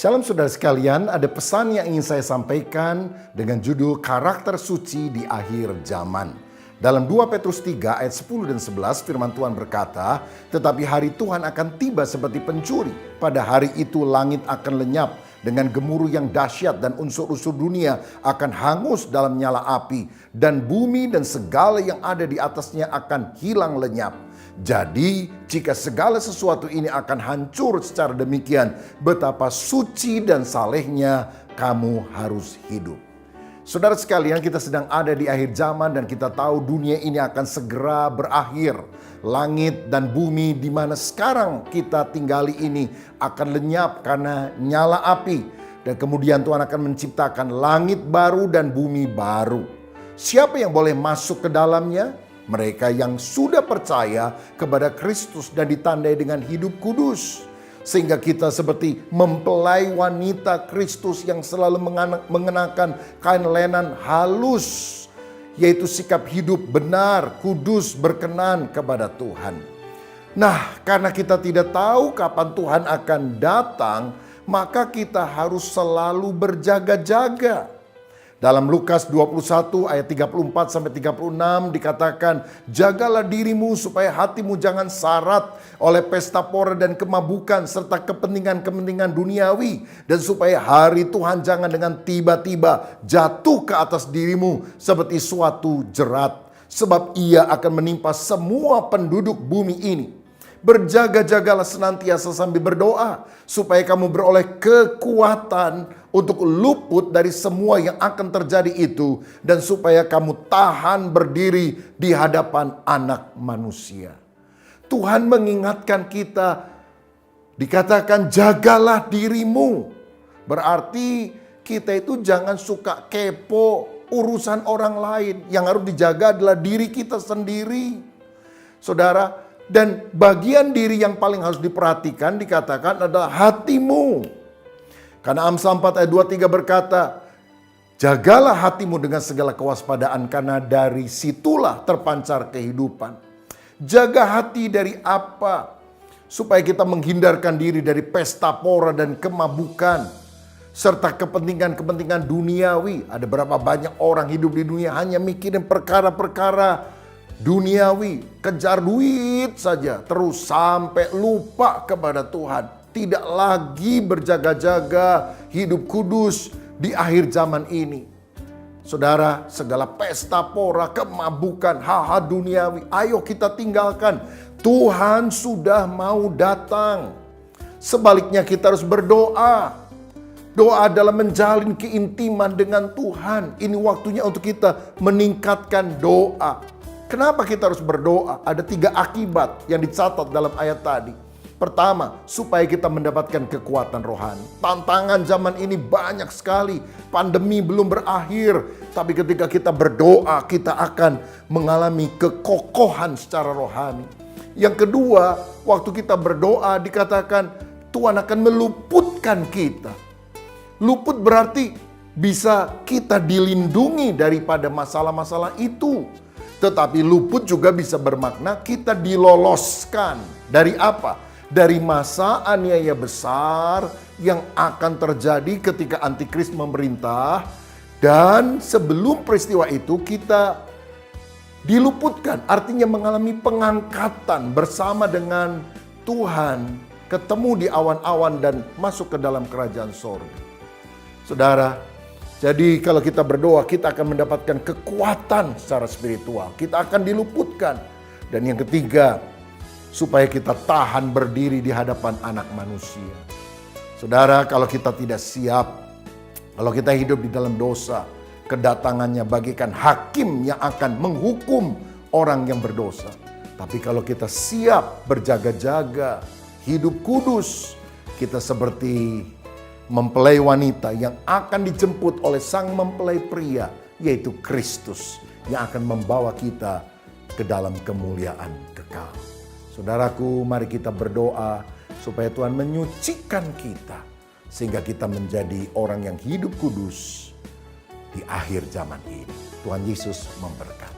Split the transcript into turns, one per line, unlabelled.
Shalom saudara sekalian, ada pesan yang ingin saya sampaikan dengan judul Karakter Suci di Akhir Zaman. Dalam 2 Petrus 3 ayat 10 dan 11 firman Tuhan berkata, "Tetapi hari Tuhan akan tiba seperti pencuri. Pada hari itu langit akan lenyap dengan gemuruh yang dahsyat dan unsur-unsur dunia akan hangus dalam nyala api. Dan bumi dan segala yang ada di atasnya akan hilang lenyap. Jadi jika segala sesuatu ini akan hancur secara demikian, betapa suci dan salehnya kamu harus hidup." Saudara sekalian, kita sedang ada di akhir zaman dan kita tahu dunia ini akan segera berakhir. Langit dan bumi di mana sekarang kita tinggali ini akan lenyap karena nyala api. Dan kemudian Tuhan akan menciptakan langit baru dan bumi baru. Siapa yang boleh masuk ke dalamnya? Mereka yang sudah percaya kepada Kristus dan ditandai dengan hidup kudus. Sehingga kita seperti mempelai wanita Kristus yang selalu mengenakan kain lenan halus. Yaitu sikap hidup benar, kudus, berkenan kepada Tuhan. Nah, karena kita tidak tahu kapan Tuhan akan datang, maka kita harus selalu berjaga-jaga. Dalam Lukas 21 ayat 34 sampai 36 dikatakan, "Jagalah dirimu supaya hatimu jangan syarat oleh pesta pora dan kemabukan serta kepentingan-kepentingan duniawi, dan supaya hari Tuhan jangan dengan tiba-tiba jatuh ke atas dirimu seperti suatu jerat, sebab ia akan menimpa semua penduduk bumi ini. Berjaga-jagalah senantiasa sambil berdoa, supaya kamu beroleh kekuatan untuk luput dari semua yang akan terjadi itu, dan supaya kamu tahan berdiri di hadapan Anak Manusia." Tuhan mengingatkan kita, dikatakan jagalah dirimu. Berarti kita itu jangan suka kepo urusan orang lain. Yang harus dijaga adalah diri kita sendiri. Saudara, dan bagian diri yang paling harus diperhatikan dikatakan adalah hatimu. Karena Amsal 4 ayat 23 berkata, "Jagalah hatimu dengan segala kewaspadaan, karena dari situlah terpancar kehidupan." Jaga hati dari apa? Supaya kita menghindarkan diri dari pesta pora dan kemabukan. Serta kepentingan-kepentingan duniawi. Ada berapa banyak orang hidup di dunia hanya mikirin perkara-perkara duniawi, kejar duit saja terus sampai lupa kepada Tuhan. Tidak lagi berjaga-jaga, hidup kudus di akhir zaman ini. Saudara, segala pesta pora, kemabukan, hal-hal duniawi, ayo kita tinggalkan. Tuhan sudah mau datang. Sebaliknya kita harus berdoa. Doa adalah menjalin keintiman dengan Tuhan. Ini waktunya untuk kita meningkatkan doa. Kenapa kita harus berdoa? Ada 3 akibat yang dicatat dalam ayat tadi. Pertama, supaya kita mendapatkan kekuatan rohani. Tantangan zaman ini banyak sekali. Pandemi belum berakhir. Tapi ketika kita berdoa, kita akan mengalami kekokohan secara rohani. Yang kedua, waktu kita berdoa dikatakan Tuhan akan meluputkan kita. Luput berarti bisa kita dilindungi daripada masalah-masalah itu. Tetapi luput juga bisa bermakna kita diloloskan. Dari apa? Dari masa aniaya besar yang akan terjadi ketika antikris memerintah. Dan sebelum peristiwa itu kita diluputkan. Artinya mengalami pengangkatan bersama dengan Tuhan. Ketemu di awan-awan dan masuk ke dalam kerajaan sorga. Saudara, jadi kalau kita berdoa, kita akan mendapatkan kekuatan secara spiritual. Kita akan diluputkan. Dan yang ketiga, supaya kita tahan berdiri di hadapan Anak Manusia. Saudara, kalau kita tidak siap, kalau kita hidup di dalam dosa, kedatangannya bagaikan hakim yang akan menghukum orang yang berdosa. Tapi kalau kita siap berjaga-jaga, hidup kudus, kita seperti mempelai wanita yang akan dijemput oleh sang mempelai pria, yaitu Kristus, yang akan membawa kita ke dalam kemuliaan kekal. Saudaraku, mari kita berdoa supaya Tuhan menyucikan kita, sehingga kita menjadi orang yang hidup kudus di akhir zaman ini. Tuhan Yesus memberkati.